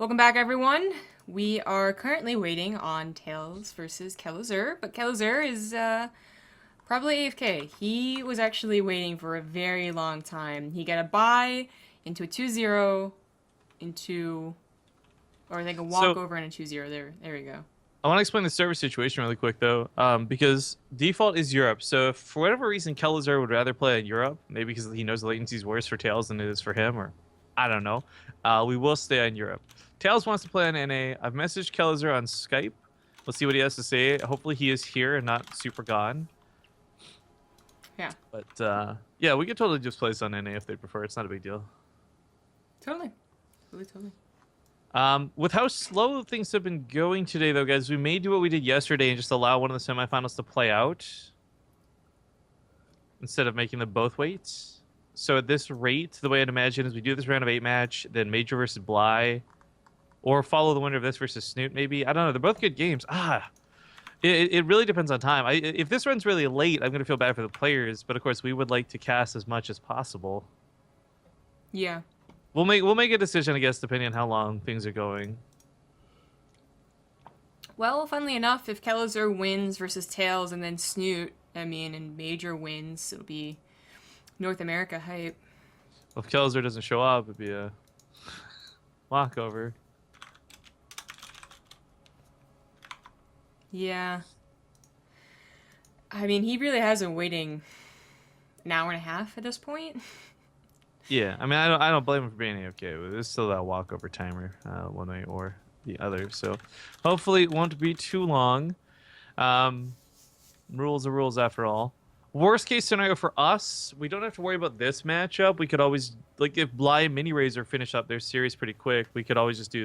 Welcome back, everyone. We are currently waiting on Tails versus Kelazur, but Kelazur is probably AFK. He was actually waiting for a very long time. He got a bye into a 2-0 into, or I think a walkover and a 2-0. There we go. I want to explain the server situation really quick though, because default is Europe. So if for whatever reason Kelazur would rather play in Europe, maybe because he knows the latency is worse for Tails than it is for him, or I don't know, we will stay on Europe. Tails wants to play on NA. I've messaged Kelazur on Skype. Let's see what he has to say. Hopefully he is here and not super gone. Yeah. But yeah, we could totally just play this on NA if they prefer. It's not a big deal. Totally. Totally. With how slow things have been going today, though, guys, we may do what we did yesterday and just allow one of the semifinals to play out instead of making them both wait. So at this rate, the way I'd imagine is we do this round of 8 match, then Major versus Bly, or follow the winner of this versus Snoot, maybe. I don't know. They're both good games. It really depends on time. If this runs really late, I'm going to feel bad for the players, but of course we would like to cast as much as possible. Yeah. We'll make a decision, I guess, depending on how long things are going. Well, funnily enough, if Kelazur wins versus Tails and then Snoot, and Major wins, it'll be North America hype. Well, if Kelazur doesn't show up, it'd be a walkover. Yeah. I mean, he really has been waiting an hour and a half at this point. Yeah, I mean, I don't blame him for being AFK, but there's still that walkover timer, one way or the other. So hopefully it won't be too long. Rules are rules after all. Worst case scenario for us, we don't have to worry about this matchup. We could always, like, if Bly and Mini Razor finish up their series pretty quick, we could always just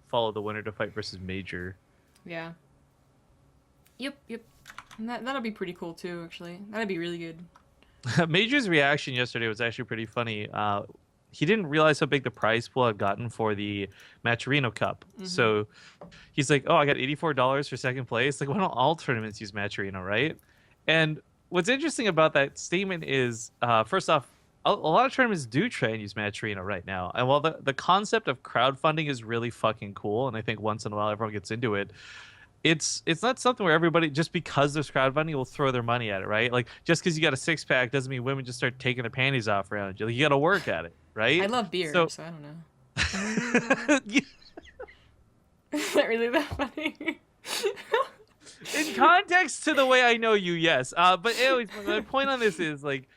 follow the winner to fight versus Major. Yeah. Yep. And that'll be pretty cool too, actually. That'd be really good. Major's reaction yesterday was actually pretty funny. He didn't realize how big the prize pool had gotten for the Matcherino Cup. Mm-hmm. So he's like, oh, I got $84 for second place. Like, why don't all tournaments use Matcherino, right? And what's interesting about that statement is, first off, a lot of tournaments do try and use Matcherino right now. And while the concept of crowdfunding is really fucking cool, and I think once in a while everyone gets into it, it's not something where everybody, just because there's crowdfunding, will throw their money at it, right? Like, just because you got a six-pack doesn't mean women just start taking their panties off around you. Like, you got to work at it, right? I love beer, so I don't know. Is that really that funny? In context to the way I know you, yes. But anyways, my point on this is, like,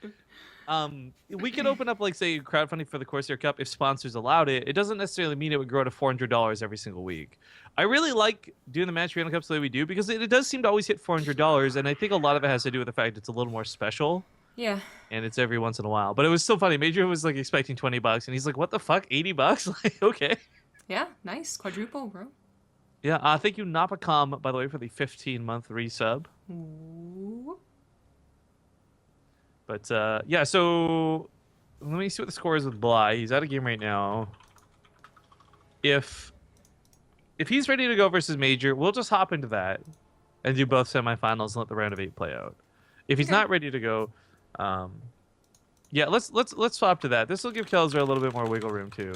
we could open up, like, say, crowdfunding for the Corsair Cup if sponsors allowed it. It doesn't necessarily mean it would grow to $400 every single week. I really like doing the Matcherino Cups the way we do because it does seem to always hit $400, and I think a lot of it has to do with the fact it's a little more special. Yeah. And it's every once in a while. But it was still funny. Major was, like, expecting $20, and he's like, what the fuck, $80? Like, okay. Yeah, nice. Quadruple, bro. Yeah, thank you, Napacom, by the way, for the 15-month resub. Ooh. But, yeah, so let me see what the score is with Bly. He's out of game right now. If he's ready to go versus Major, we'll just hop into that and do both semifinals and let the round of 8 play out. If he's not ready to go, yeah, let's swap to that. This will give Kelazur a little bit more wiggle room, too.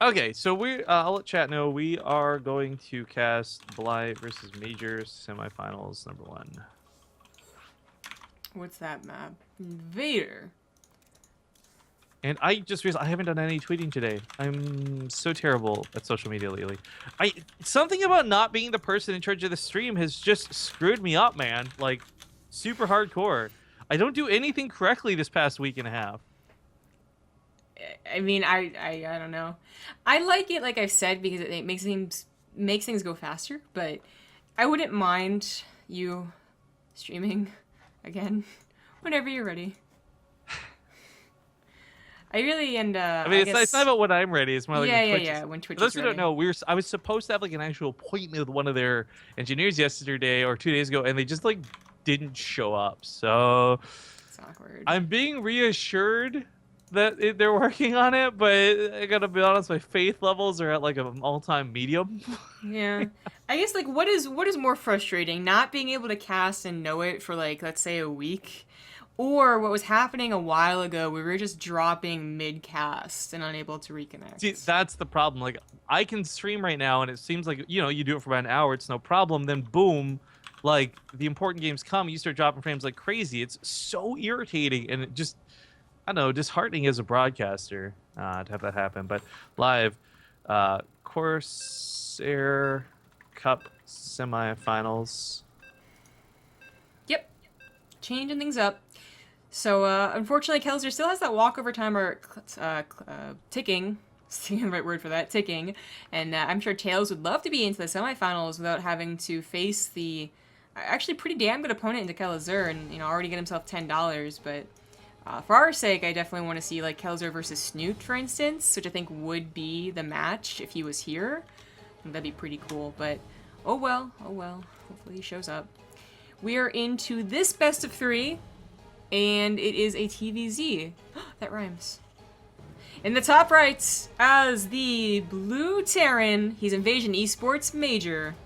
Okay, so I'll let chat know we are going to cast Bly versus Major semifinals #1. What's that map? Invader. And I just realized I haven't done any tweeting today. I'm so terrible at social media lately. Something about not being the person in charge of the stream has just screwed me up, man. Like, super hardcore. I don't do anything correctly this past week and a half. I mean, I don't know. I like it, like I've said, because it makes things go faster. But I wouldn't mind you streaming again whenever you're ready. I really I mean, it's not about when I'm ready. It's more like when Twitch yeah. When Twitch is ready. For those is who don't know, I was supposed to have like an actual appointment with one of their engineers yesterday or 2 days ago, and they just like didn't show up. So it's awkward. I'm being reassured that they're working on it, but I gotta be honest, my faith levels are at like an all-time medium. Yeah, I guess like what is more frustrating, not being able to cast and know it for like, let's say, a week, Or what was happening a while ago, we were just dropping mid-cast and unable to reconnect. See, that's the problem. Like, I can stream right now, and it seems like, you know, you do it for about an hour, it's no problem. Then, boom, like, the important games come, you start dropping frames like crazy. It's so irritating, and it just, I don't know, disheartening as a broadcaster to have that happen. But live, Corsair Cup semifinals. Yep. Changing things up. So, unfortunately, Kelzer still has that walkover timer ticking. Seeing the right word for that, ticking. And I'm sure Tails would love to be into the semifinals without having to face the actually pretty damn good opponent into Kelzer and, you know, already get himself $10. But for our sake, I definitely want to see, like, Kelzer versus Snoot, for instance, which I think would be the match if he was here. I think that'd be pretty cool. But, oh well, oh well. Hopefully he shows up. We are into this best of 3. And it is a TvZ. That rhymes. In the top right, as the Blue Terran, he's Invasion Esports Major.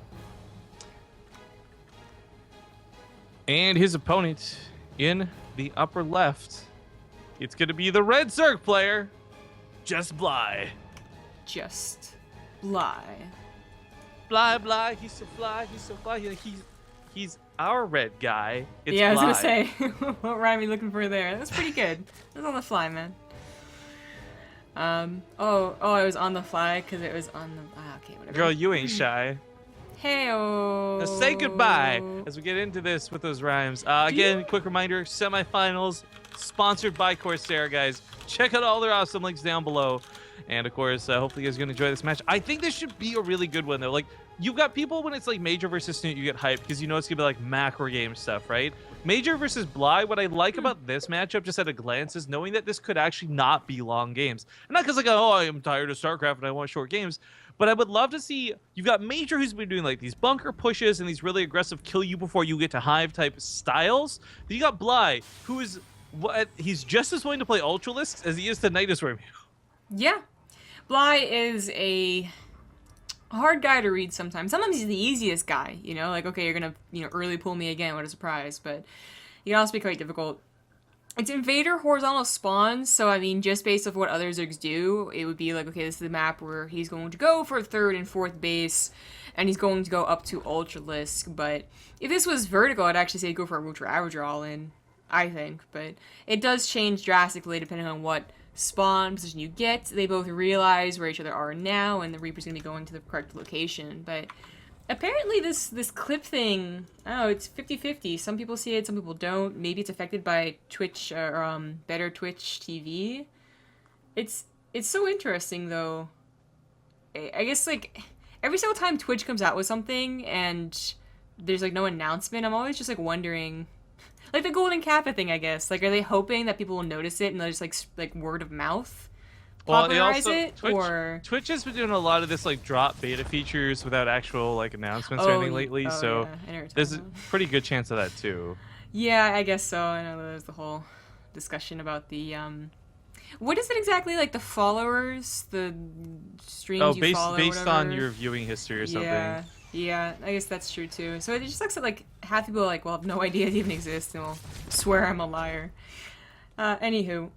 And his opponent in the upper left, it's going to be the Red Zerg player, Just Bly. Just Bly. Bly, he's so fly, he's so fly. He's our red guy. It's yeah, I was Bly. gonna say, what rhyme are you looking for there? That was pretty good. It was on the fly, man. Oh, it was on the fly because it was on the. Okay, whatever. Girl, you ain't shy. Hey-oh. Now say goodbye as we get into this with those rhymes. Again, quick reminder: semifinals sponsored by Corsair, guys. Check out all their awesome links down below. And of course, hopefully you guys are gonna enjoy this match. I think this should be a really good one though. Like, you've got people when it's like MajOr versus Snoot, you get hyped because you know it's gonna be like macro game stuff, right? MajOr versus Bly, what I like about this matchup just at a glance is knowing that this could actually not be long games. And not because like, oh, I am tired of StarCraft and I want short games, but I would love to see, you've got MajOr who's been doing like these bunker pushes and these really aggressive kill you before you get to hive type styles. Then you got Bly, who is, he's just as willing to play Ultralisks as he is to Nidus Worm. Yeah. Bly is a hard guy to read sometimes. Sometimes he's the easiest guy, you know? Like, okay, you're gonna, you know, early pull me again, what a surprise. But he can also be quite difficult. It's Invader horizontal spawns, so I mean, just based off what other Zergs do, it would be like, okay, this is the map where he's going to go for 3rd and 4th base, and he's going to go up to Ultralisk. But if this was vertical, I'd actually say go for a Ultra Ravager all-in, I think. But it does change drastically depending on what spawn position you get. They both realize where each other are now, and the Reaper's gonna be going to the correct location. But apparently this clip thing, I don't know, it's 50-50. Some people see it, some people don't. Maybe it's affected by Twitch or better Twitch TV. It's so interesting though. I guess like every single time Twitch comes out with something and there's like no announcement, I'm always just like wondering. Like the Golden Kappa thing, I guess. Like, are they hoping that people will notice it and they'll just like word of mouth popularize it? Twitch has been doing a lot of this like drop beta features without actual like announcements or anything lately, so yeah. there's a pretty good chance of that too. Yeah, I guess so. I know there's the whole discussion about the what is it exactly, like the followers, the streams you follow, based on your viewing history or something. Yeah, I guess that's true too. So it just sucks that like half people are like, well, have no idea it even exists, and will swear I'm a liar. Anywho,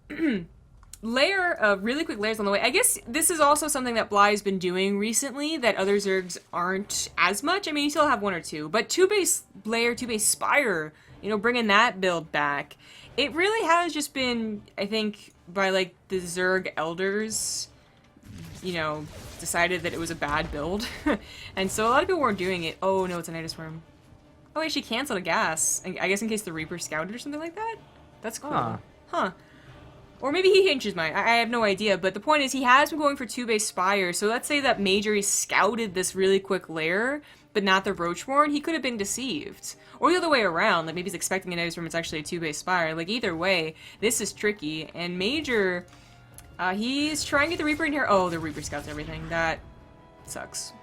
really quick layers on the way. I guess this is also something that Bly's been doing recently that other Zergs aren't as much. I mean, you still have 1 or 2, but 2-base layer, 2-base Spire, you know, bringing that build back. It really has just been, I think, by like the Zerg elders, you know, decided that it was a bad build. And so a lot of people weren't doing it. Oh no, it's a Nidus Worm. Oh wait, she canceled a gas. I guess in case the Reaper scouted or something like that? That's cool. Huh. Or maybe he hinges mine. I have no idea. But the point is, he has been going for 2-base Spire. So let's say that MajOr scouted this really quick lair, but not the Roachborn. He could have been deceived. Or the other way around. Like maybe he's expecting a Nidus Worm. It's actually a 2-base Spire. Like either way, this is tricky. And MajOr, he's trying to get the Reaper in here. Oh, the Reaper scouts everything. That sucks.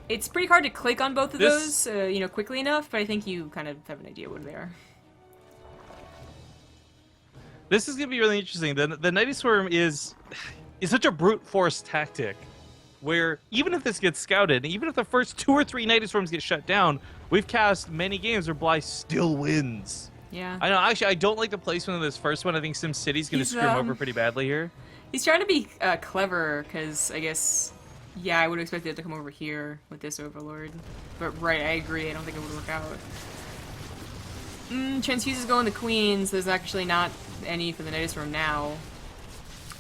It's pretty hard to click on both of those, you know, quickly enough, but I think you kind of have an idea what they are. This is going to be really interesting. The Nidus Worm is such a brute force tactic where even if this gets scouted, even if the first 2 or 3 Nidus Worms get shut down, we've cast many games where Bly still wins. Yeah. I know. Actually, I don't like the placement of this first one. I think SimCity's going to screw him over pretty badly here. He's trying to be clever, because I guess, yeah, I would have expected it to come over here with this Overlord. But right, I agree. I don't think it would work out. Transfuse is going to Queens. There's actually not any for the Nidus Room now.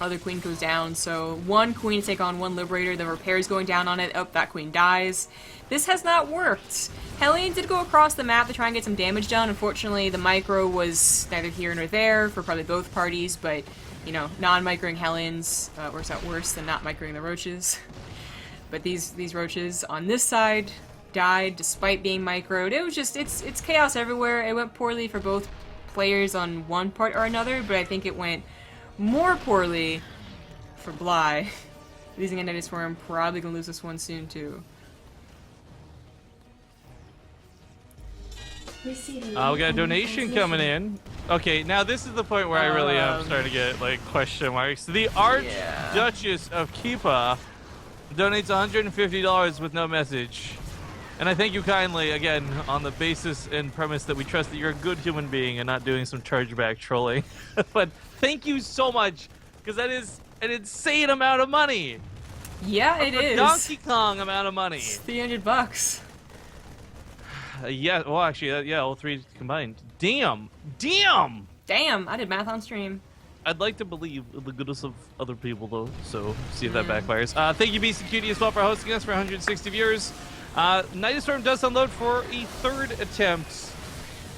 Other Queen goes down, so one Queen to take on one Liberator. The Repair's going down on it. Oh, that Queen dies. This has not worked. Hellion did go across the map to try and get some damage done. Unfortunately, the micro was neither here nor there for probably both parties, but, you know, non-microing Hellions works out worse than not microing the Roaches. But these Roaches on this side died despite being microed. It was just, it's chaos everywhere. It went poorly for both players on one part or another, but I think it went more poorly for Bly. Losing a Nidus Worm, probably gonna lose this one soon too. We got a donation coming in. Okay, now this is the point where I really am starting to get like question marks. The Archduchess of Kipa donates $150 with no message. And I thank you kindly, again, on the basis and premise that we trust that you're a good human being and not doing some chargeback trolling. But thank you so much, because that is an insane amount of money. Yeah, it is. Donkey Kong amount of money. It's $300. Yeah, well, actually, yeah, all three combined. Damn! Damn! Damn, I did math on stream. I'd like to believe in the goodness of other people, though, so see if that backfires. Thank you, BCQD, as well, for hosting us for 160 viewers. Nidus Storm does unload for a third attempt.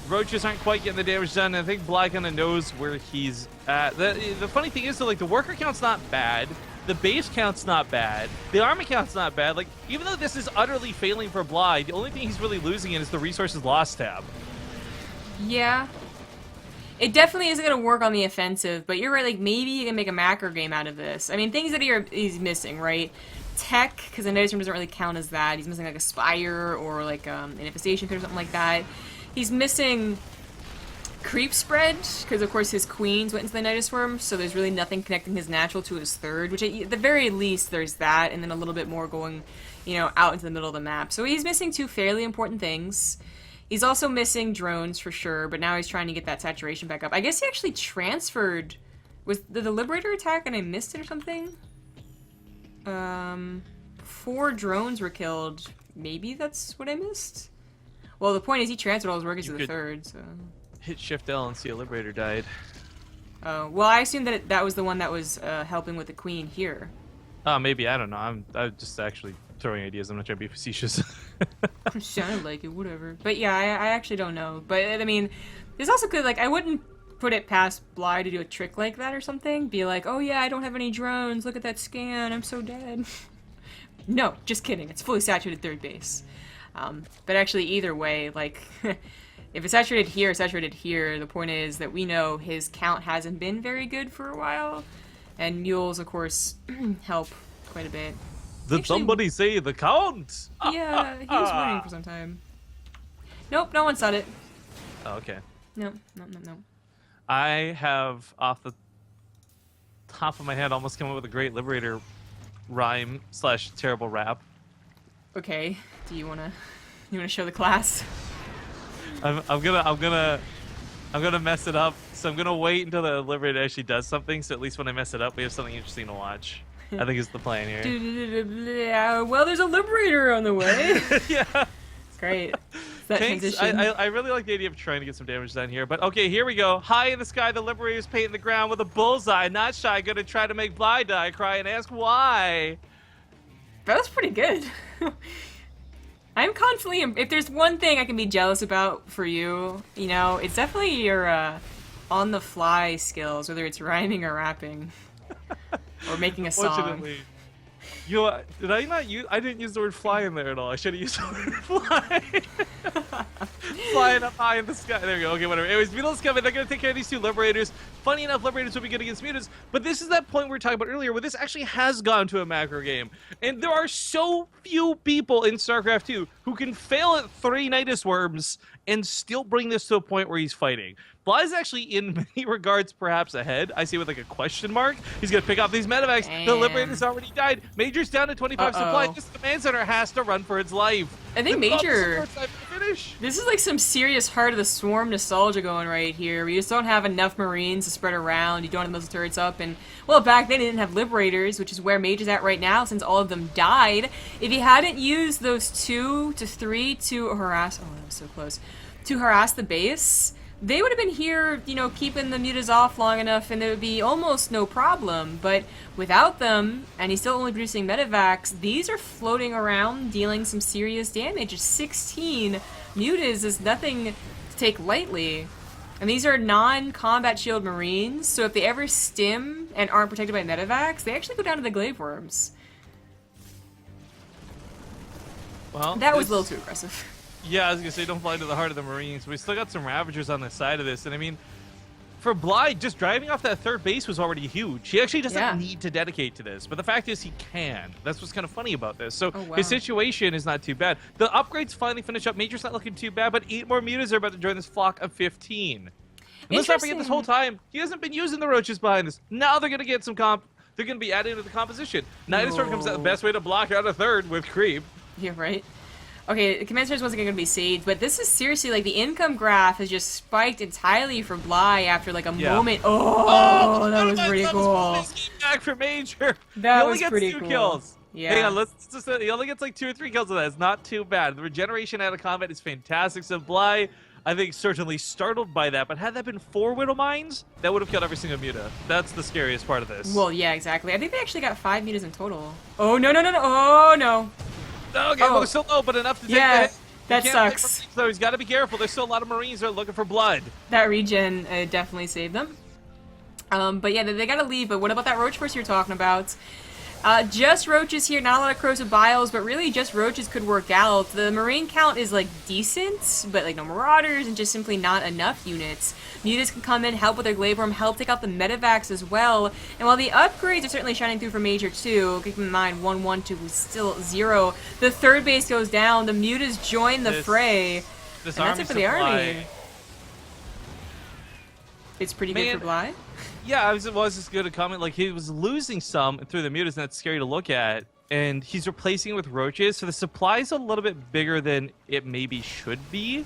Roaches aren't quite getting the damage done. I think Bly kind of knows where he's at. The funny thing is, though, like, the worker count's not bad. The base count's not bad. The army count's not bad. Like, even though this is utterly failing for Bly, the only thing he's really losing in is the resources lost tab. Yeah. It definitely isn't going to work on the offensive, but you're right, like, maybe you can make a macro game out of this. I mean, things that he's missing, right? Tech, because the Nidus Room doesn't really count as that. He's missing, like, a Spire or, like, an Infestation Pit or something like that. He's missing Creep Spread, because, of course, his Queens went into the Nidus Worm, so there's really nothing connecting his natural to his third, which at the very least there's that, and then a little bit more going, you know, out into the middle of the map. So he's missing two fairly important things. He's also missing drones for sure, but now he's trying to get that saturation back up. I guess he actually transferred. Did the Liberator attack and I missed it or something? 4 drones were killed. Maybe that's what I missed? Well, the point is he transferred all his workers to the third, so... Hit Shift L and see a Liberator died. Oh, well, I assumed that that was the one that was helping with the Queen here. Oh, maybe. I don't know. I'm just actually throwing ideas. I'm not trying to be facetious. It sounded like it, whatever. But yeah, I actually don't know. But, I mean, there's also good, like, I wouldn't put it past Bly to do a trick like that or something. Be like, oh yeah, I don't have any drones. Look at that scan. I'm so dead. No, just kidding. It's fully saturated third base. But actually, either way, like... If it's saturated here, saturated here, the point is that we know his count hasn't been very good for a while. And mules, of course, help quite a bit. Did somebody say the count? Yeah, he was winning for some time. Nope, no one said it. Oh, okay. No. I have, off the top of my head, almost come up with a great Liberator rhyme / terrible rap. Okay, do you wanna show the class? I'm gonna mess it up, so I'm gonna wait until the Liberator actually does something, so at least when I mess it up, we have something interesting to watch. I think it's the plan here. Well, there's a Liberator on the way. Yeah. It's great. That transition. I really like the idea of trying to get some damage done here, but okay, here we go. High in the sky, the Liberator's painting the ground with a bullseye. Not shy, gonna try to make Bly die, cry and ask why. That was pretty good. I'm constantly, if there's one thing I can be jealous about for you, you know, it's definitely your on-the-fly skills, whether it's rhyming or rapping, or making a song. Fortunately, did I not use? I didn't use the word "fly" in there at all. I should have used the word "fly." Flying up high in the sky. There we go. Okay, whatever. Anyways, mutants coming. They're gonna take care of these 2 Liberators. Funny enough, Liberators will be good against mutants, but this is that point we were talking about earlier, where this actually has gone to a macro game, and there are so few people in StarCraft 2 who can fail at 3 Nidus Worms and still bring this to a point where he's fighting. Bly's actually, in many regards, perhaps ahead. I see with like a question mark. He's going to pick off these medevacs. The Liberator's already died. Major's down to 25 supply. This command center has to run for its life. I think Major... finish. This is like some serious Heart of the Swarm nostalgia going right here. We just don't have enough Marines to spread around. You don't have the missile turrets up, and well, back then they didn't have Liberators, which is where Mage is at right now since all of them died. If he hadn't used those 2 to 3 to harass, oh, that was so close, to harass the base, they would have been here, you know, keeping the mutas off long enough, and there would be almost no problem. But without them, and he's still only producing Medivacs, these are floating around, dealing some serious damage. 16 mutas is nothing to take lightly. And these are non-combat shield Marines, so if they ever stim and aren't protected by Medivacs, they actually go down to the Glaive Worms. Well, that was a little too aggressive. Yeah, I was gonna say don't fly to the heart of the Marines. We still got some Ravagers on the side of this, and I mean, for Bly, just driving off that third base was already huge. He actually doesn't need to dedicate to this, but the fact is he can. That's what's kind of funny about this. So his situation is not too bad. The upgrades finally finish up. Major's not looking too bad, but 8 more mutas are about to join this flock of 15. And let's not forget this whole time, he hasn't been using the roaches behind this. Now they're gonna get some they're gonna be added to the composition. Nidustorm comes out the best way to block out a third with creep. Yeah, right. Okay, the command center wasn't going to be saved, but this is seriously, like, the income graph has just spiked entirely for Bly after, like, a moment. Oh, that was pretty cool. Back for Major. That was pretty cool. He only gets 2 kills. Yeah. Hang on, let's just he only gets like 2 or 3 kills of that. It's not too bad. The regeneration out of combat is fantastic. So Bly, I think, certainly startled by that. But had that been 4 Widow Mines, that would have killed every single muta. That's the scariest part of this. Well, yeah, exactly. I think they actually got 5 mutas in total. Oh, no, no, no, no. Oh, no. Okay, well, they're still low, but enough to take the hit. That sucks. So he's got to be careful. There's still a lot of Marines that are looking for blood. That regen definitely saved them. But yeah, they gotta leave. But what about that roach force you're talking about? Just roaches here, not a lot of corrosive biles, but really just roaches could work out. The marine count is like decent, but like no marauders and just simply not enough units. Mutas can come in, help with their glaive worm, help take out the medivacs as well. And while the upgrades are certainly shining through for Major too, keep in mind 1-1 to still 0. The third base goes down, the mutas join the fray. This and that's it for the army. It's pretty good for Bly. Yeah, I was just going to comment, like, he was losing some through the mutas, and that's scary to look at, and he's replacing it with roaches, so the supply's a little bit bigger than it maybe should be.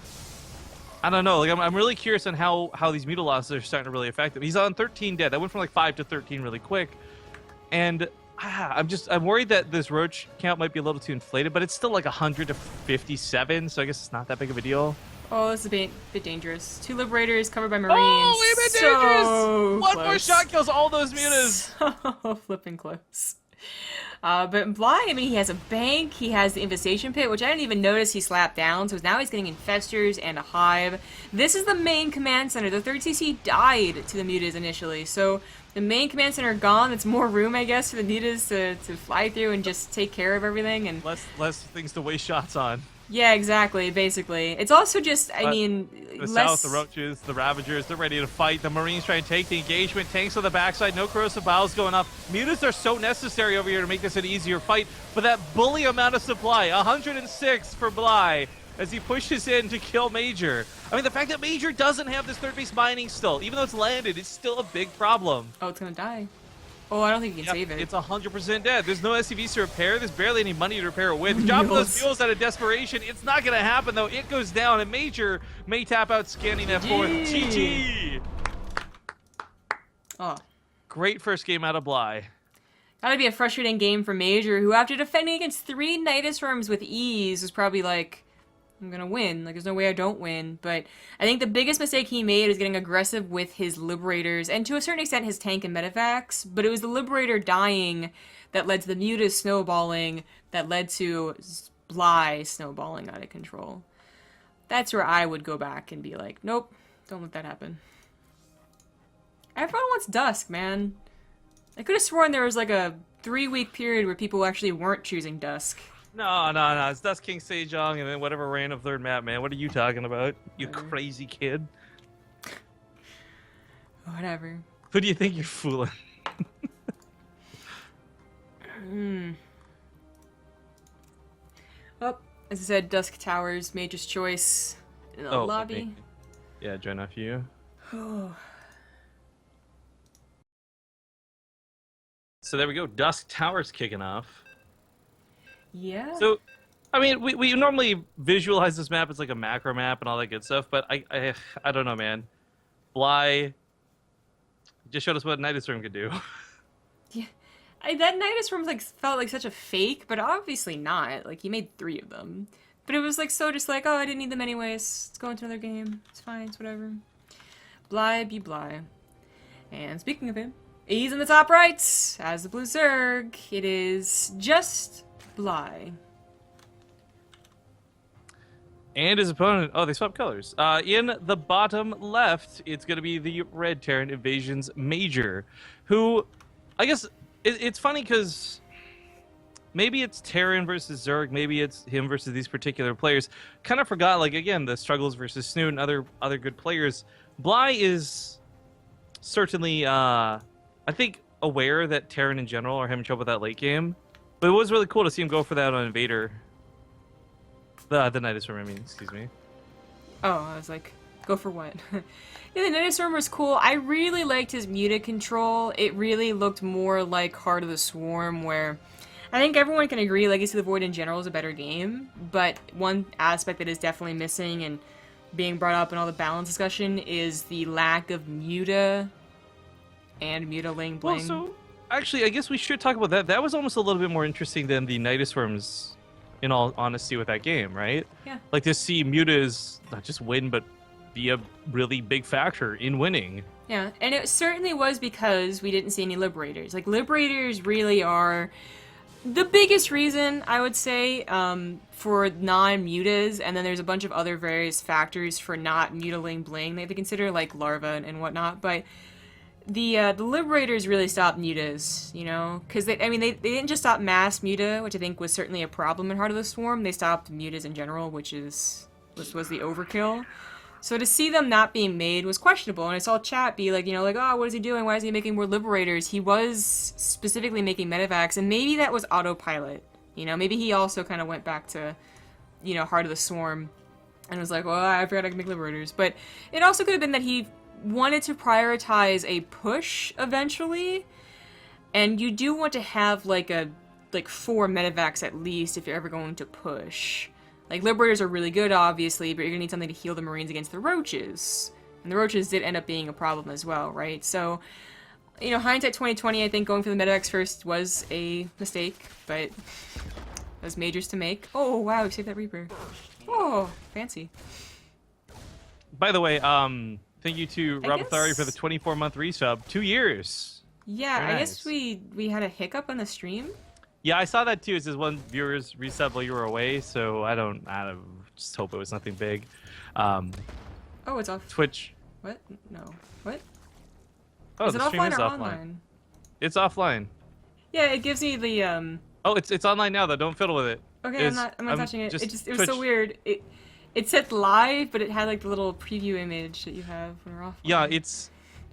I don't know, like, I'm really curious on how these muta losses are starting to really affect him. He's on 13 dead. That went from, like, 5 to 13 really quick, and I'm worried that this roach count might be a little too inflated, but it's still, like, 100 to 57, so I guess it's not that big of a deal. Oh, this is a bit dangerous. 2 liberators covered by marines. Oh, way a bit dangerous! One more shot kills all those mutas. So flipping close. But Bly, I mean, he has a bank, he has the infestation pit, which I didn't even notice he slapped down, so now he's getting infestors and a hive. This is the main command center. The 3rd CC died to the mutas initially, so the main command center gone. That's more room, I guess, for the mutas to fly through and just take care of everything. And less things to waste shots on. Yeah, exactly, basically. It's also just, I mean, the south, the roaches, the ravagers, they're ready to fight. The marines try and take the engagement. Tanks on the backside, no corrosive biles going off. Mutas are so necessary over here to make this an easier fight, but that bully amount of supply, 106 for Bly, as he pushes in to kill Major. I mean, the fact that Major doesn't have this 3rd base mining still, even though it's landed, it's still a big problem. Oh, it's gonna die. Oh, I don't think you can save it. It's 100% dead. There's no SCVs to repair. There's barely any money to repair it with. Dropping those mules out of desperation. It's not going to happen, though. It goes down, and Major may tap out scanning that 4th. GG! Oh. Great first game out of Bly. Gotta be a frustrating game for Major, who after defending against 3 Nidus Worms with ease was probably like, I'm gonna win. Like, there's no way I don't win. But I think the biggest mistake he made was getting aggressive with his Liberators, and to a certain extent his tank and Medivacs, but it was the Liberator dying that led to the mutas snowballing, that led to Bly snowballing out of control. That's where I would go back and be like, nope, don't let that happen. Everyone wants Dusk, man. I could have sworn there was like a 3-week period where people actually weren't choosing Dusk. No. It's Dusk King Sejong and then whatever random 3rd map, man. What are you talking about? You crazy kid. Whatever. Who do you think you're fooling? Oh, as I said, Dusk Towers, Major's choice in the lobby. Okay. Yeah, join off you. So there we go. Dusk Towers kicking off. Yeah. So I mean, we normally visualize this map as like a macro map and all that good stuff, but I don't know, man. Bly just showed us what Nidustorm could do. Yeah, that Nidus Worm like felt like such a fake, but obviously not. Like he made 3 of them, but it was like so just like, oh, I didn't need them anyways. Let's go into another game. It's fine. It's whatever. Bly be Bly. And speaking of him, he's in the top right as the blue Zerg. It is just Bly. And his opponent, oh, they swapped colors. In the bottom left, it's going to be the Red Terran Invasion's MajOr, who, I guess, it's funny because maybe it's Terran versus Zerg, maybe it's him versus these particular players. Kind of forgot, like, again, the struggles versus Snoot and other good players. Bly is certainly, I think, aware that Terran in general are having trouble with that late game, but it was really cool to see him go for that on Invader. The Nidustorm, I mean, excuse me. Oh, I was like, go for what? Yeah, the Nidustorm was cool. I really liked his muta control. It really looked more like Heart of the Swarm, where I think everyone can agree Legacy of the Void in general is a better game, but one aspect that is definitely missing and being brought up in all the balance discussion is the lack of muta and muta ling bling. Well, so, actually, I guess we should talk about that. That was almost a little bit more interesting than the Nidustorms, in all honesty, with that game, right? Yeah. Like, to see mutas not just win, but be a really big factor in winning. Yeah, and it certainly was because we didn't see any Liberators. Like, Liberators really are the biggest reason, I would say, for non-mutas, and then there's a bunch of other various factors for not mutaling bling they have to consider, like larva and whatnot, but the Liberators really stopped mutas, you know? Because, they didn't just stop mass muta, which I think was certainly a problem in Heart of the Swarm, they stopped mutas in general, which was the overkill. So to see them not being made was questionable, and I saw chat be like, oh, what is he doing? Why is he making more Liberators? He was specifically making medevacs, and maybe that was autopilot. Maybe he also kind of went back to, Heart of the Swarm, and was like, well, I forgot I can make Liberators. But it also could have been that he wanted to prioritize a push eventually, and you do want to have like 4 medevacs at least if you're ever going to push. Like, Liberators are really good, obviously, but you're gonna need something to heal the Marines against the Roaches. And the Roaches did end up being a problem as well, right? So, hindsight 2020, I think going for the medevacs first was a mistake, but those majors to make. Oh, wow, we saved that Reaper. Oh, fancy. By the way, thank you to Rabathari for the 24-month resub. 2 years. Yeah, Very I nice. guess we had a hiccup on the stream. Yeah, I saw that too. It says one viewer's resub while you were away, so I just hope it was nothing big. Oh, it's off. Twitch. What? No. What? Oh, is it the stream offline is or offline. online? It's offline. Yeah, it gives me the Oh, it's online now though. Don't fiddle with it. Okay, I'm not touching it. It was so weird. It said live, but it had like the little preview image that you have when we're offline. Yeah,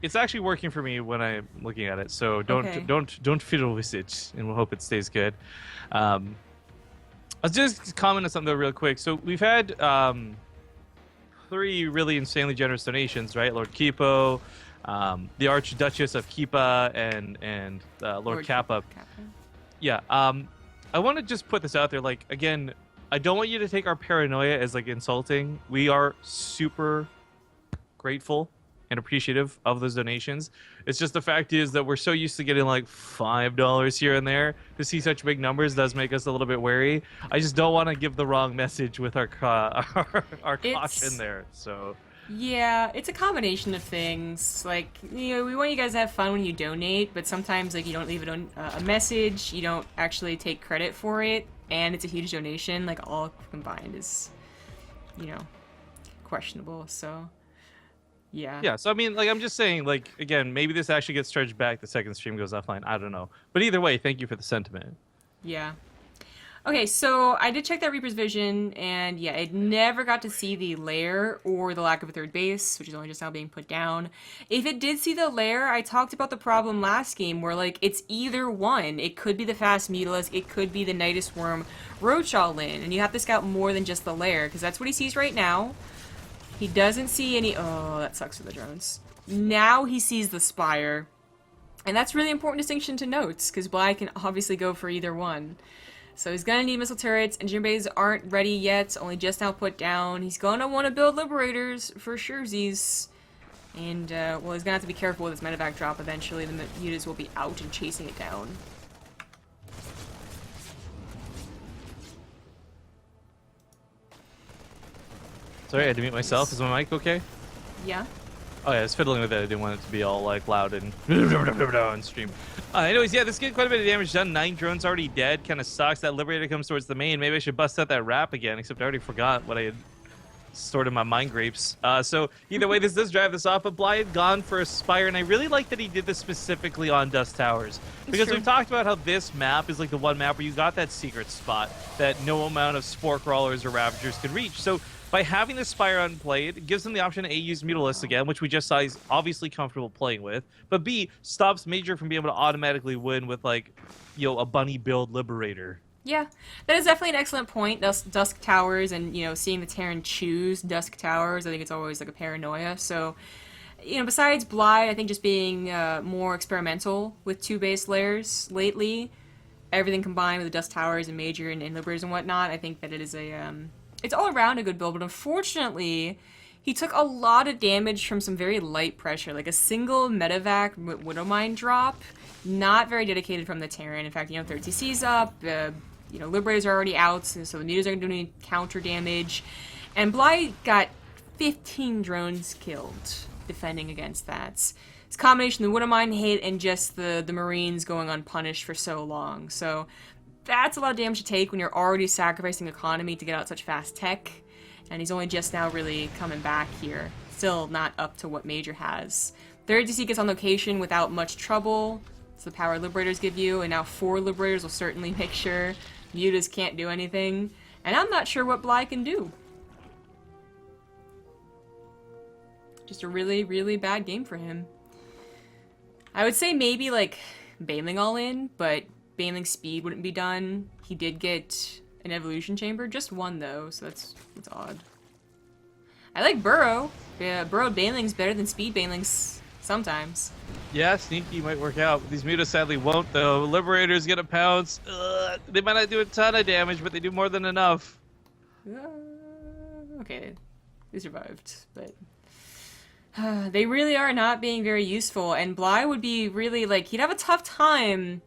it's actually working for me when I'm looking at it. So don't fiddle with it, and we'll hope it stays good. I was just commenting on something though, real quick. So we've had 3 really insanely generous donations, right? Lord Kipo, the Archduchess of Kipa, and Lord Kappa. Yeah. I want to just put this out there. Like, again, I don't want you to take our paranoia as like insulting. We are super grateful and appreciative of those donations. It's just the fact is that we're so used to getting like $5 here and there. To see such big numbers does make us a little bit wary. I just don't want to give the wrong message with our caution there. So yeah, it's a combination of things. Like, we want you guys to have fun when you donate, but sometimes like you don't leave a message, you don't actually take credit for it, and it's a huge donation. Like, all combined is, questionable. So yeah. Yeah, so I mean, like, I'm just saying, like, again, maybe this actually gets charged back the second stream goes offline. I don't know. But either way, thank you for the sentiment. Yeah. Okay, so I did check that Reaper's Vision, and yeah, it never got to see the lair or the lack of a third base, which is only just now being put down. If it did see the lair, I talked about the problem last game where, like, it's either one. It could be the fast Mutalisk, it could be the Nidus Worm Roach all in, and you have to scout more than just the lair, because that's what he sees right now. He doesn't see any... Oh, that sucks for the drones. Now he sees the Spire. And that's really important distinction to note, because Bly can obviously go for either one. So he's gonna need missile turrets. Engineer bays aren't ready yet, only just now put down. He's gonna want to build liberators for surezies. And, well, he's gonna have to be careful with his medevac drop eventually. The mutas will be out and chasing it down. Sorry, I had to mute myself. Is my mic okay? Yeah. Oh yeah, I was fiddling with it. I didn't want it to be all like loud and on stream. Anyways, yeah, this getting quite a bit of damage done. 9 drones already dead. Kind of sucks. That Liberator comes towards the main. Maybe I should bust out that wrap again, except I already forgot what I had stored in my mind grapes. So either way, this does drive this off. But Bly had gone for a Spire, and I really like that he did this specifically on Dust Towers. Because we've talked about how this map is like the one map where you got that secret spot that no amount of Spore Crawlers or Ravagers could reach. So by having the Spire unplayed, it gives them the option to A, use Mutalisk again, which we just saw he's obviously comfortable playing with, but B, stops Major from being able to automatically win with, like, you know, a bunny build Liberator. Yeah, that is definitely an excellent point. Dusk Towers and, you know, seeing the Terran choose Dusk Towers, I think it's always like a paranoia. So, you know, besides Bly, I think just being more experimental with 2 base layers lately, everything combined with the Dusk Towers and Major and Liberators and whatnot, I think that it is a... it's all around a good build, but unfortunately, he took a lot of damage from some very light pressure, like a single medevac Widowmine drop, not very dedicated from the Terran. In fact, you know, 30C's up, you know, Liberators are already out, so the mutas aren't doing any counter damage, and Bly got 15 drones killed defending against that. It's a combination of the Widowmine hit and just the Marines going unpunished for so long, so that's a lot of damage to take when you're already sacrificing economy to get out such fast tech, and he's only just now really coming back here. Still not up to what Major has. 30C gets on location without much trouble. It's the power Liberators give you, and now 4 Liberators will certainly make sure mutas can't do anything, and I'm not sure what Bly can do. Just a really, really bad game for him. I would say maybe, like, Baneling all in, but Baneling speed wouldn't be done. He did get an evolution chamber, just 1 though, so that's odd. I like Burrow. Yeah, Burrowed Baneling's better than speed Banelings sometimes. Yeah, sneaky might work out. These mutas sadly won't though. Liberators get a pounce. They might not do a ton of damage, but they do more than enough. Okay, they survived, but they really are not being very useful, and Bly would be really, like, he'd have a tough time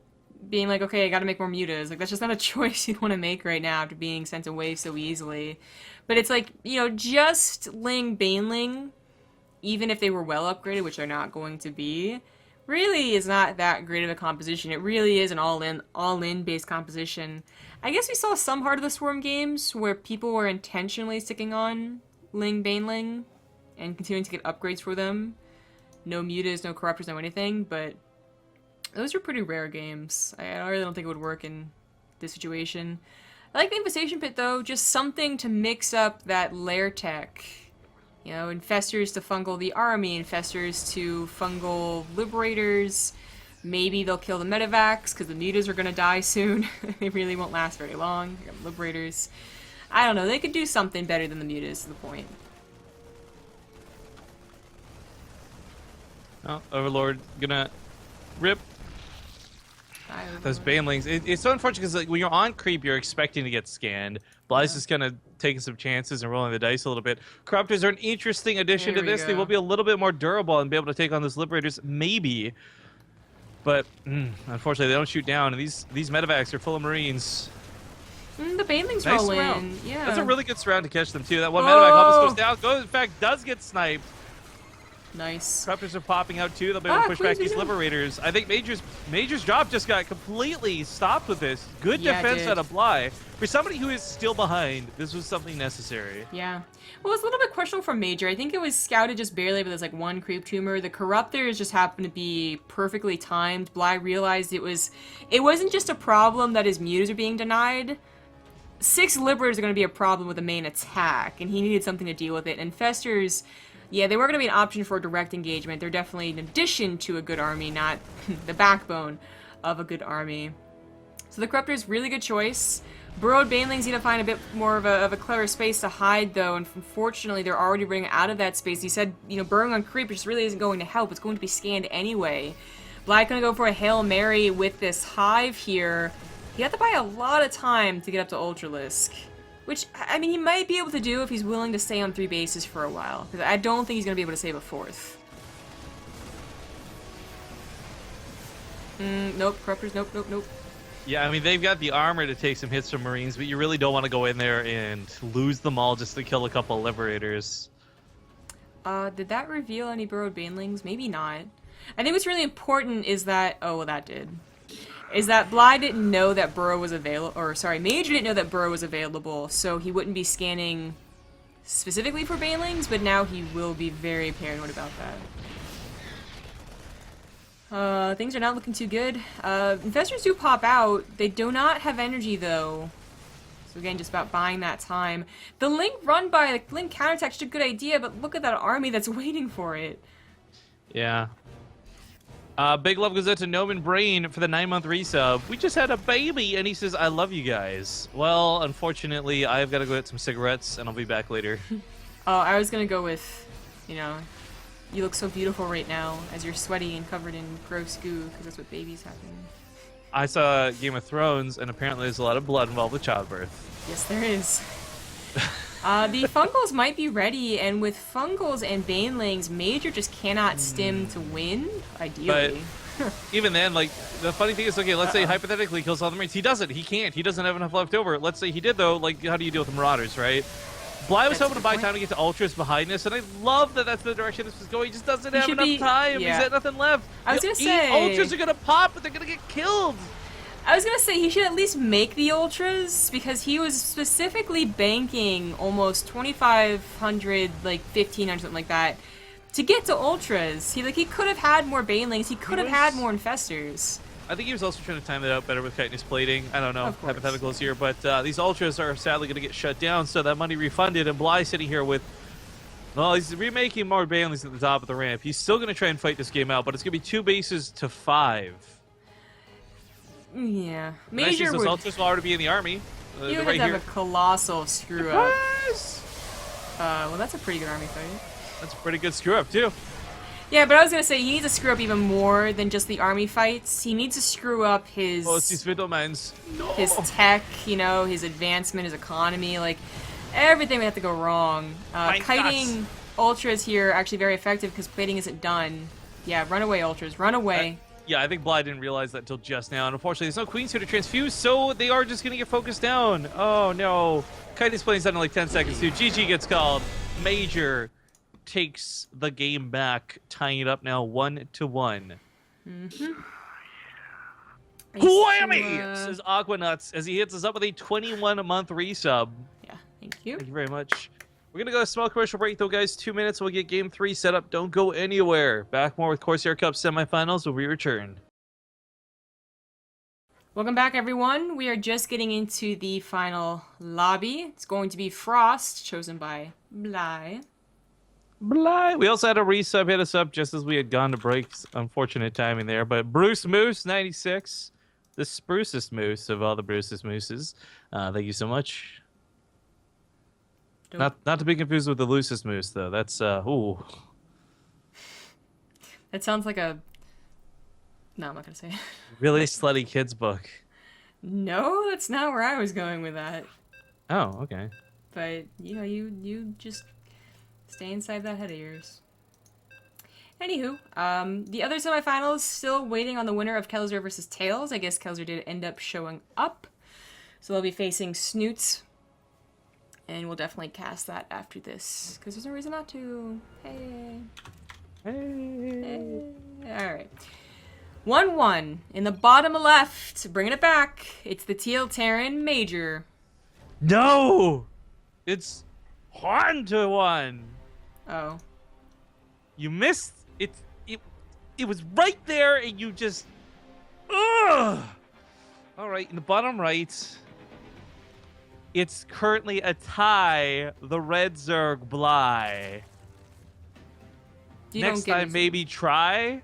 being like, okay, I gotta make more mutas. Like, that's just not a choice you'd want to make right now after being sent away so easily. But it's like, you know, just Ling Baneling, even if they were well upgraded, which they're not going to be, really is not that great of a composition. It really is an all-in based composition. I guess we saw some Heart of the Swarm games where people were intentionally sticking on Ling Baneling and continuing to get upgrades for them. No mutas, no corruptors, no anything, but those are pretty rare games. I really don't think it would work in this situation. I like the Infestation Pit, though. Just something to mix up that lair tech. You know, Infestors to fungal the army, Infestors to fungal Liberators. Maybe they'll kill the medevacs, because the mutas are going to die soon. They really won't last very long. Liberators. I don't know. They could do something better than the mutas, is the point. Oh, Overlord gonna rip those Banelings. It's so unfortunate because, like, when you're on creep, you're expecting to get scanned. Bly's just kind of taking some chances and rolling the dice a little bit. Corruptors are an interesting addition to this. They will be a little bit more durable and be able to take on those Liberators, maybe. But, unfortunately, they don't shoot down. And these medevacs are full of Marines. The Banelings Nice roll surround. in. Yeah. That's a really good surround to catch them, too. That one medevac almost goes down. In fact, does get sniped. Nice. Corruptors are popping out too. They'll be able to push back these Liberators. I think Major's job just got completely stopped with this. Good defense out of Bly. For somebody who is still behind, this was something necessary. Yeah. Well, it's a little bit questionable from Major. I think it was scouted just barely, but there's like 1 creep tumor. The Corruptors just happened to be perfectly timed. Bly realized it wasn't just a problem that his mutas are being denied. 6 Liberators are going to be a problem with the main attack, and he needed something to deal with it. And Infestors, yeah, they were going to be an option for direct engagement. They're definitely an addition to a good army, not the backbone of a good army. So the Corruptor's really good choice. Burrowed Banelings need to find a bit more of a clever space to hide, though, and unfortunately they're already running out of that space. He said, you know, burrowing on creep just really isn't going to help. It's going to be scanned anyway. Black going to go for a Hail Mary with this Hive here. He had to buy a lot of time to get up to Ultralisk. Which, I mean, he might be able to do if he's willing to stay on 3 bases for a while. Because I don't think he's going to be able to save a 4th. Nope, Corruptors, nope, nope, nope. Yeah, I mean, they've got the armor to take some hits from Marines, but you really don't want to go in there and lose them all just to kill a couple of Liberators. Did that reveal any burrowed banelings? Maybe not. I think what's really important is that... Oh, well, that did. Is that Bly didn't know that Burrow was available, or sorry, Major didn't know that Burrow was available, so he wouldn't be scanning specifically for banelings, but now he will be very paranoid about that. Things are not looking too good. Infestors do pop out. They do not have energy, though. So again, just about buying that time. The Link run by, the Link counterattack's a good idea, but look at that army that's waiting for it. Yeah. Big love goes out to Noman Brain for the 9-month resub. We just had a baby, and he says, I love you guys. Well, unfortunately, I've got to go get some cigarettes, and I'll be back later. Oh, I was gonna go with, you know, you look so beautiful right now as you're sweaty and covered in gross goo, because that's what babies happen. I saw Game of Thrones, and apparently there's a lot of blood involved with childbirth. Yes, there is. The Fungals might be ready, and with Fungals and Banelings, Major just cannot stim to win, ideally. But even then, like, the funny thing is, okay, let's say hypothetically he kills all the Marines. He doesn't. He can't. He doesn't have enough left over. Let's say he did, though. Like, how do you deal with the Marauders, right? Bly was hoping to buy time to get to Ultras behind this, and I love that that's the direction this was going. He just doesn't have enough time. Yeah. He's got nothing left. I was gonna say... Ultras are going to pop, but they're going to get killed. I was gonna say he should at least make the Ultras, because he was specifically banking almost 2,500, like 1,500, something like that, to get to Ultras. He could have had more Banelings, he could have had more Infestors. I think he was also trying to time it out better with chitinous plating. I don't know, hypotheticals here, but these Ultras are sadly going to get shut down, so that money refunded, and Bly sitting here with... Well, he's remaking more Banelings at the top of the ramp. He's still going to try and fight this game out, but it's going to be 2 bases to 5. Yeah. Major those Ultras will already be in the army. You would have a colossal screw-up. Well, that's a pretty good army fight. That's a pretty good screw-up, too. Yeah, but I was gonna say, he needs to screw up even more than just the army fights. He needs to screw up his... Oh, it's these middlemans. No. His tech, you know, his advancement, his economy, like, everything would have to go wrong. Kiting Ultras here actually very effective because plating isn't done. Yeah, run away, Ultras, run away. Yeah, I think Bly didn't realize that until just now. And unfortunately, there's no Queens here to transfuse, so they are just going to get focused down. Oh, no. Kite is playing that in like 10 seconds, too. GG gets called. Major takes the game back, tying it up now 1-1. Mm-hmm. Whammy! Says Aquanuts as he hits us up with a 21-month resub. Yeah, thank you. Thank you very much. We're going to go to a small commercial break, though, guys. 2 minutes. We'll get Game 3 set up. Don't go anywhere. Back more with Corsair Cup semifinals when we return. Welcome back, everyone. We are just getting into the final lobby. It's going to be Frost, chosen by Bly. Bly. We also had a resub hit us up just as we had gone to break. Unfortunate timing there. But Bruce Moose, 96. The sprucest moose of all the Bruce's mooses. Thank you so much. Not to be confused with the loosest moose, though. That's, ooh. That sounds like a... No, I'm not gonna say it. Really slutty kid's book. No, that's not where I was going with that. Oh, okay. But, you know, you just stay inside that head of yours. Anywho, the other semifinals still waiting on the winner of Kelzer versus Tails. I guess Kelzer did end up showing up. So they'll be facing Snoots. And we'll definitely cast that after this, because there's no reason not to. Hey. Hey. Alright. 1-1. In the bottom left, bringing it back, it's the Teal Terran Major. No! It's 1-1. Oh. You missed. It was right there, and you just... Ugh! Alright, in the bottom right... It's currently a tie, the Red Zerg Bly. Next time, maybe try?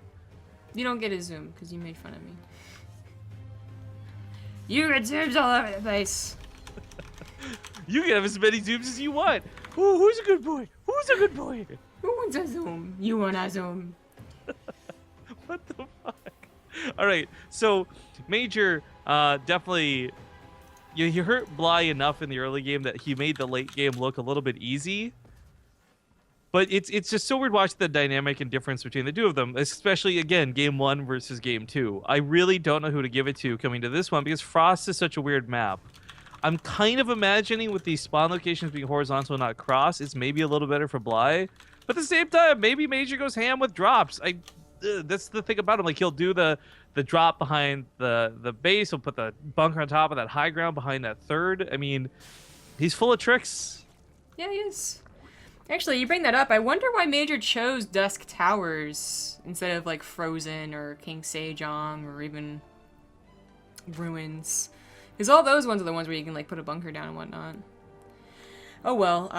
You don't get a zoom, because you made fun of me. You get zooms all over the place. You can have as many zooms as you want. Who's a good boy? Who's a good boy? Who wants a zoom? You want a zoom. What the fuck? All right, so Major definitely you hurt Bly enough in the early game that he made the late game look a little bit easy. But it's just so weird watching the dynamic and difference between the two of them, especially again game 1 versus game 2. I really don't know who to give it to coming to this one because Frost is such a weird map. I'm kind of imagining with these spawn locations being horizontal and not cross, it's maybe a little better for Bly. But at the same time, maybe Major goes ham with drops. That's the thing about him. Like he'll do the drop behind the base. He'll put the bunker on top of that high ground behind that third. I mean, he's full of tricks. Yeah, he is. Actually, you bring that up. I wonder why Major chose Dusk Towers instead of like Frozen or King Sejong or even Ruins. Because all those ones are the ones where you can like put a bunker down and whatnot. Oh well,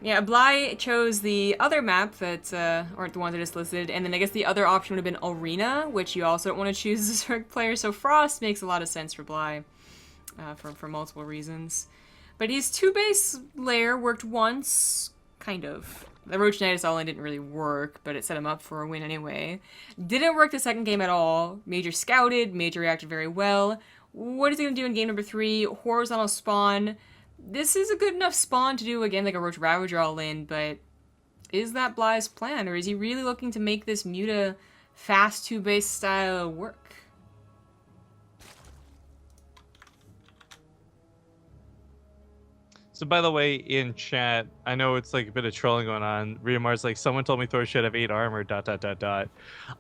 yeah, Bly chose the other map that, or the ones I just listed, and then I guess the other option would have been Arena, which you also don't want to choose as a Zerg player, so Frost makes a lot of sense for Bly, for multiple reasons. But his 2-base lair worked once, kind of. The Roach Knight all-in didn't really work, but it set him up for a win anyway. Didn't work the second game at all. Major scouted, Major reacted very well. What is he going to do in game number 3? Horizontal spawn. This is a good enough spawn to do, again, like a Roach Ravager all-in, but is that Bly's plan, or is he really looking to make this Muta fast 2-base style work? So by the way, in chat, I know it's like a bit of trolling going on. Riamar's like, someone told me Thor should have 8 armor, ... I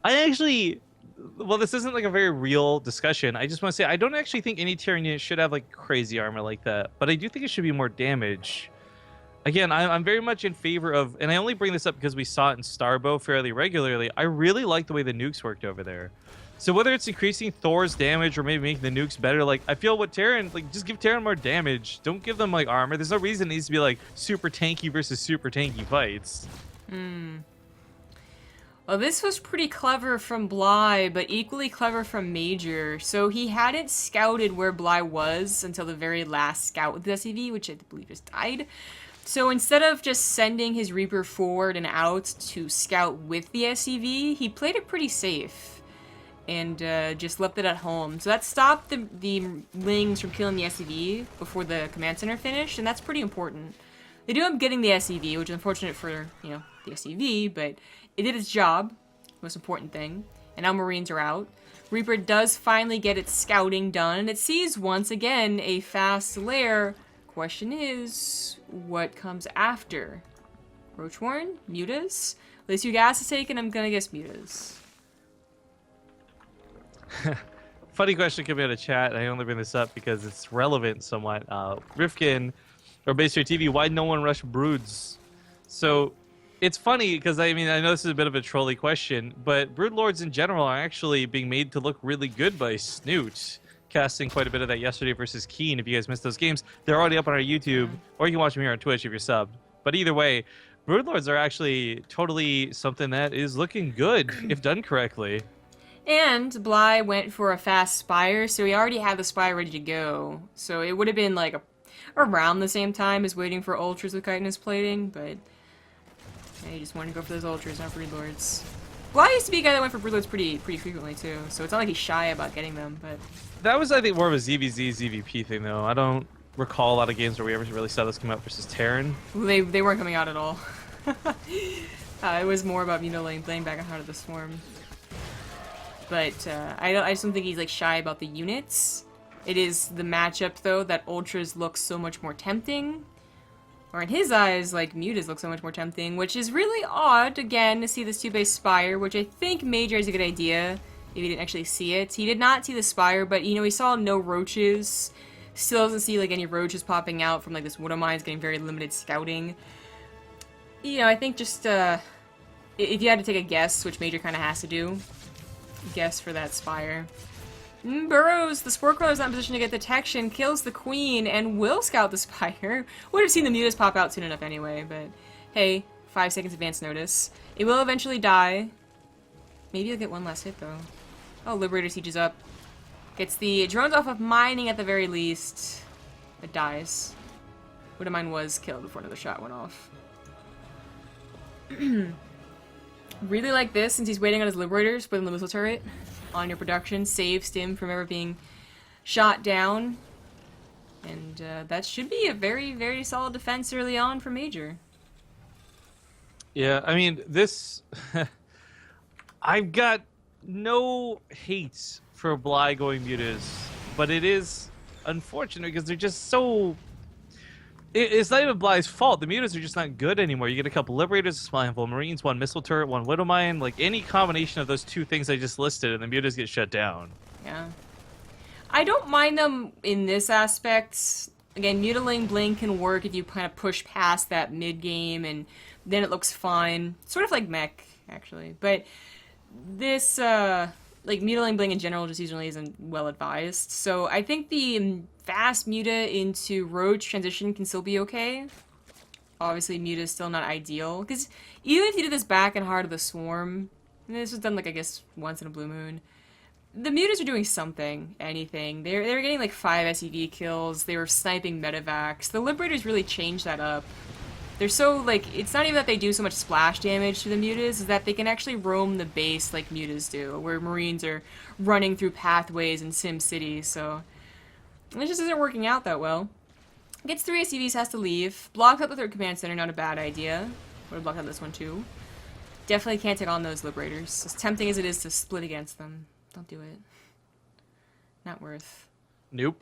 actually, well, this isn't like a very real discussion. I just want to say, I don't actually think any Terran unit should have like crazy armor like that, but I do think it should be more damage. Again, I'm very much in favor of, and I only bring this up because we saw it in Starbow fairly regularly. I really like the way the nukes worked over there. So whether it's increasing Thor's damage or maybe making the nukes better, like I feel what Terran, like just give Terran more damage. Don't give them like armor. There's no reason it needs to be like super tanky versus super tanky fights. Well, this was pretty clever from Bly, but equally clever from Major. So he hadn't scouted where Bly was until the very last scout with the SCV, which I believe just died. So instead of just sending his Reaper forward and out to scout with the SCV, he played it pretty safe and just left it at home. So that stopped the Lings from killing the SCV before the command center finished, and that's pretty important. They do end up getting the SCV, which is unfortunate for, you know, the SCV, but it did its job, most important thing, and now Marines are out. Reaper does finally get its scouting done, and it sees once again a fast lair. Question is, what comes after? Roachwarren? Mutas? At least you gas is taken, I'm gonna guess Mutas. Funny question coming out of chat. I only bring this up because it's relevant somewhat. Rifkin or BaseTradeTV, why no one rush broods? So it's funny because I mean I know this is a bit of a trolly question, but broodlords in general are actually being made to look really good by Snoot, casting quite a bit of that yesterday versus Keen. If you guys missed those games, they're already up on our YouTube, or you can watch them here on Twitch if you're subbed. But either way, broodlords are actually totally something that is looking good if done correctly. And Bly went for a fast Spire, so he already had the Spire ready to go. So it would have been like around the same time as waiting for Ultras with chitinous plating, but yeah, he just wanted to go for those Ultras, not Broodlords. Bly used to be a guy that went for Broodlords pretty frequently too, so it's not like he's shy about getting them, but... That was, I think, more of a ZVZ, ZVP thing, though. I don't recall a lot of games where we ever really saw those come out versus Terran. They weren't coming out at all. It was more about, you know, laying back on Heart of the Swarm. But I just don't think he's like shy about the units. It is the matchup though that Ultras look so much more tempting, or in his eyes, like Mutas look so much more tempting, which is really odd again to see this 2-base Spire, which I think Major is a good idea if he didn't actually see it. He did not see the Spire, but you know he saw no roaches. Still doesn't see like any roaches popping out from like this Wood of Mines getting very limited scouting. You know, I think just if you had to take a guess, which Major kind of has to do. Guess for that Spire. Burrows, the Spore Crawler's not in position to get detection, kills the Queen, and will scout the Spire. Would have seen the Mutas pop out soon enough anyway, but hey, 5 seconds advance notice. It will eventually die. Maybe he'll get one last hit though. Oh, Liberator sieges up. Gets the drones off of mining at the very least. It dies. Wood of Mine was killed before another shot went off. Really like this since he's waiting on his Liberators within the missile turret. on your production, save Stim from ever being shot down. And that should be a very, very solid defense early on for MajOr. Yeah, I mean, this... I've got no hate for Bly going mutas, but it is unfortunate because they're just so... It's not even Bly's fault. The mutas are just not good anymore. You get a couple Liberators, a small handful of Marines, one Missile Turret, one Widow Mine. Like, any combination of those two things I just listed, and the mutas get shut down. Yeah. I don't mind them in this aspect. Again, mutilating Blink can work if you kind of push past that mid-game, and then it looks fine. Sort of like Mech, actually. But this, like, mutilating Blink in general just usually isn't well advised. So I think the fast muta into Roach transition can still be okay. Obviously, muta is still not ideal. Because even if you did this back in Heart of the Swarm, and this was done, like, I guess, once in a blue moon, the mutas are doing something, anything. They were getting like 5 SEV kills. They were sniping medevacs. The Liberators really changed that up. They're so, like, it's not even that they do so much splash damage to the mutas, is that they can actually roam the base like mutas do, where Marines are running through pathways in Sim City, so it just isn't working out that well. Gets 3 SEVs, has to leave. Blocks up the 3rd Command Center, not a bad idea. Would have blocked out this one too. Definitely can't take on those Liberators, as tempting as it is to split against them. Don't do it. Not worth. Nope.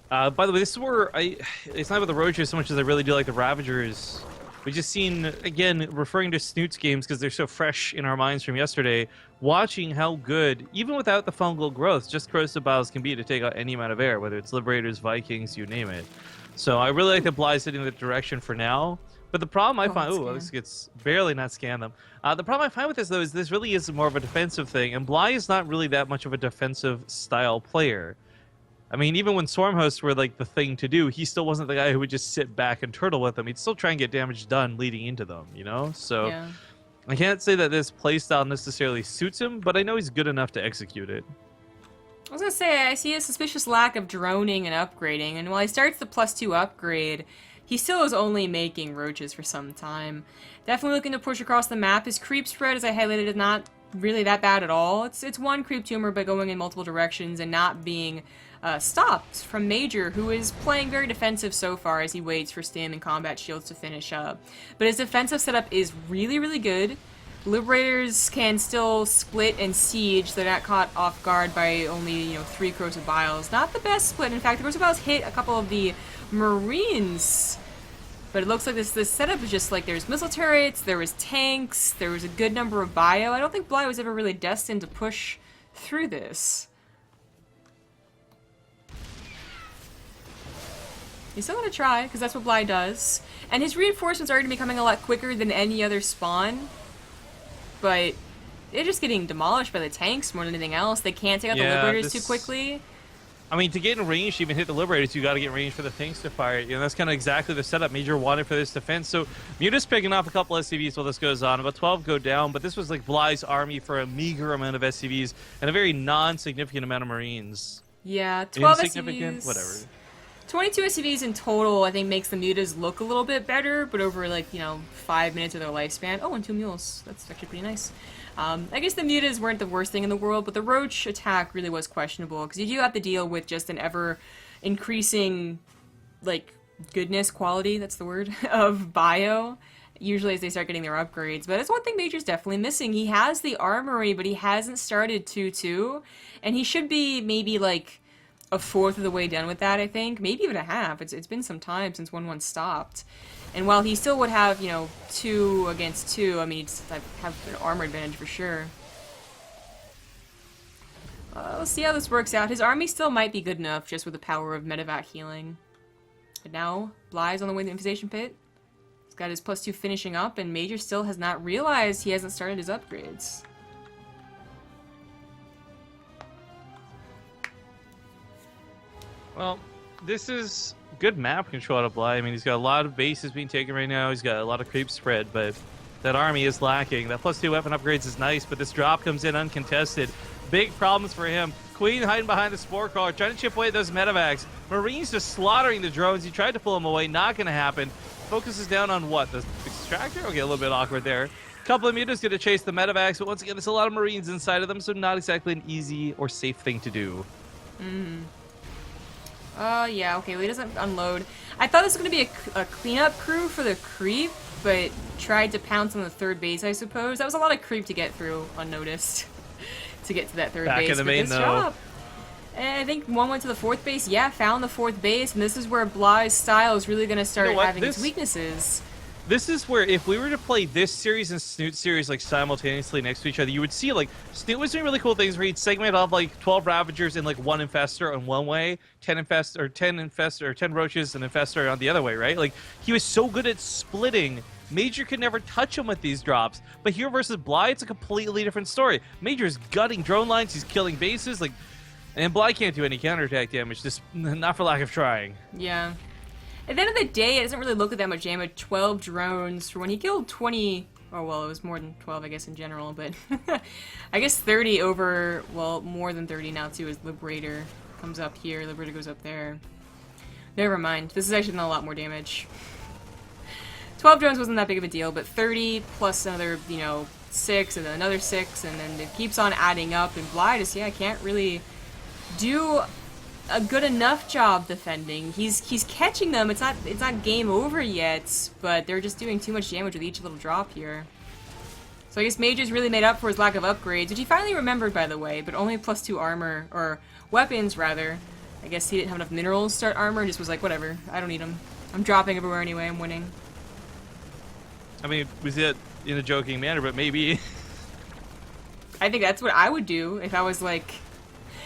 By the way, this is where it's not about the Roaches so much as I really do like the Ravagers. We just seen, again, referring to Snoots games because they're so fresh in our minds from yesterday, watching how good, even without the fungal growth, just corrosive bios can be to take out any amount of air, whether it's Liberators, Vikings, you name it. So I really like that Bly's heading in that direction for now. But the problem I find... Oh, this gets barely not scan them. The problem I find with this, though, is this really is more of a defensive thing, and Bly is not really that much of a defensive style player. I mean, even when Swarm Hosts were, like, the thing to do, he still wasn't the guy who would just sit back and turtle with them. He'd still try and get damage done leading into them, you know? So Yeah. I can't say that this playstyle necessarily suits him, but I know he's good enough to execute it. I was gonna say, I see a suspicious lack of droning and upgrading, and while he starts the +2 upgrade, he still is only making Roaches for some time. Definitely looking to push across the map. His creep spread, as I highlighted, is not really that bad at all. It's one creep tumor, but going in multiple directions and not being stopped from MajOr, who is playing very defensive so far as he waits for Stim and Combat Shields to finish up. But his defensive setup is really, really good. Liberators can still split and siege, so they're not caught off guard by only, 3 Corrosive Biles. Not the best split. In fact, the Corrosive Biles hit a couple of the Marines, but it looks like this setup is just like there's missile turrets, there was tanks, there was a good number of bio. I don't think Bly was ever really destined to push through this. He's still gonna try, because that's what Bly does. And his reinforcements are already becoming a lot quicker than any other spawn, but they're just getting demolished by the tanks more than anything else. They can't take out the Liberators too quickly. I mean, to get in range to even hit the Liberators, you got to get in range for the tanks to fire. That's kind of exactly the setup MajOr wanted for this defense. So Muta's picking off a couple SCVs while this goes on. About 12 go down, but this was like Bly's army for a meager amount of SCVs and a very non-significant amount of Marines. Yeah, 12 Insignificant, SCVs. whatever. 22 SCVs in total, I think, makes the Mutas look a little bit better, but over, 5 minutes of their lifespan. Oh, and 2 mules. That's actually pretty nice. I guess the Mutas weren't the worst thing in the world, but the Roach attack really was questionable, because you do have to deal with just an ever-increasing, goodness, quality, that's the word, of bio, usually as they start getting their upgrades. But that's one thing MajOr's definitely missing. He has the armory, but he hasn't started 2-2, and he should be maybe, a fourth of the way done with that, I think. Maybe even a half. It's been some time since 1-1 stopped. And while he still would have, 2 against 2, I mean, he'd have an armor advantage for sure. We'll see how this works out. His army still might be good enough just with the power of medevac healing. But now, Bly's on the way to the Infestation Pit. He's got his +2 finishing up, and MajOr still has not realized he hasn't started his upgrades. Well, this is good map control out of Bly. I mean, he's got a lot of bases being taken right now. He's got a lot of creep spread, but that army is lacking. That +2 weapon upgrades is nice, but this drop comes in uncontested. Big problems for him. Queen hiding behind the Spore Crawler, trying to chip away at those medevacs. Marines just slaughtering the drones. He tried to pull them away, not going to happen. Focuses down on what? The extractor? Okay, a little bit awkward there. Couple of mutas going to chase the medevacs, but once again, there's a lot of Marines inside of them, so not exactly an easy or safe thing to do. Yeah, okay, well, he doesn't unload. I thought this was going to be a cleanup crew for the creep, but tried to pounce on the third base, I suppose. That was a lot of creep to get through unnoticed to get to that third Back base. in the main, though. And I think one went to the fourth base. Yeah, found the fourth base, and this is where Bly's style is really going to start having its weaknesses. This is where, if we were to play this series and Snoot series like simultaneously next to each other, you would see like Snoot was doing really cool things where he'd segment off like 12 Ravagers and like 1 Infestor on one way, 10 Infestor or 10 Infestor or 10 Roaches and Infestor on the other way, right? Like he was so good at splitting. Major could never touch him with these drops, but here versus Bly, it's a completely different story. Major's gutting drone lines, he's killing bases, like, and Bly can't do any counterattack damage, just not for lack of trying. Yeah. At the end of the day, it doesn't really look at that much damage. 12 drones for when he killed 20... Oh, well, it was more than 12, I guess, in general, but... I guess 30 over... Well, more than 30 now, too, as Liberator comes up here. Liberator goes up there. Never mind. This is actually not a lot more damage. 12 drones wasn't that big of a deal, but 30 plus another, 6, and then another 6, and then it keeps on adding up, and Bly just, can't really do a good enough job defending. He's catching them. It's not game over yet, but they're just doing too much damage with each little drop here. So I guess Major's really made up for his lack of upgrades, which he finally remembered, by the way, but only +2 armor, or weapons, rather. I guess he didn't have enough minerals to start armor, and just was like, whatever, I don't need them. I'm dropping everywhere anyway, I'm winning. I mean, we see that in a joking manner, but maybe. I think that's what I would do if I was like...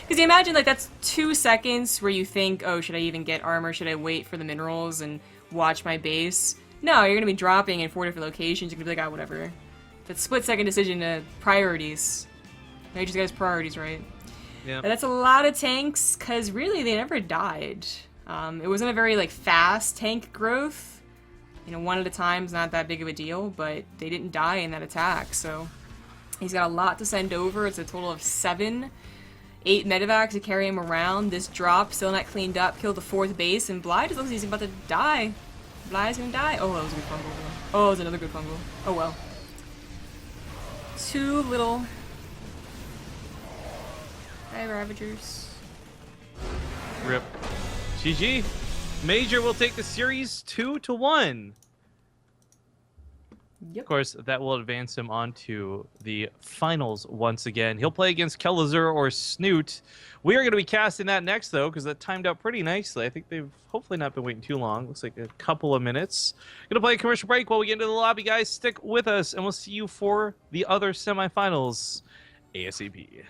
Because you imagine, like, that's 2 seconds where you think, oh, should I even get armor? Should I wait for the minerals and watch my base? No, you're going to be dropping in 4 different locations. You're going to be like, oh, whatever. That's split-second decision to priorities. They just got his priorities right. Yeah. That's a lot of tanks, because really, they never died. It wasn't a very, like, fast tank growth. 1 at a time is not that big of a deal, but they didn't die in that attack, so... He's got a lot to send over. It's a total of 7... 8 medevacs to carry him around. This drop still not cleaned up. Killed the 4th base, and Bly just looks like he's about to die. Bly's gonna die. Oh, that was a good fungal. Oh, it was another good fungal. Oh well. 2 little... Hi, Ravagers. Rip. GG. Major will take the series 2-1. Yep. Of course, that will advance him on to the finals once again. He'll play against Kelazur or Snoot. We are going to be casting that next, though, because that timed out pretty nicely. I think they've hopefully not been waiting too long. Looks like a couple of minutes. Going to play a commercial break while we get into the lobby, guys. Stick with us, and we'll see you for the other semifinals ASAP.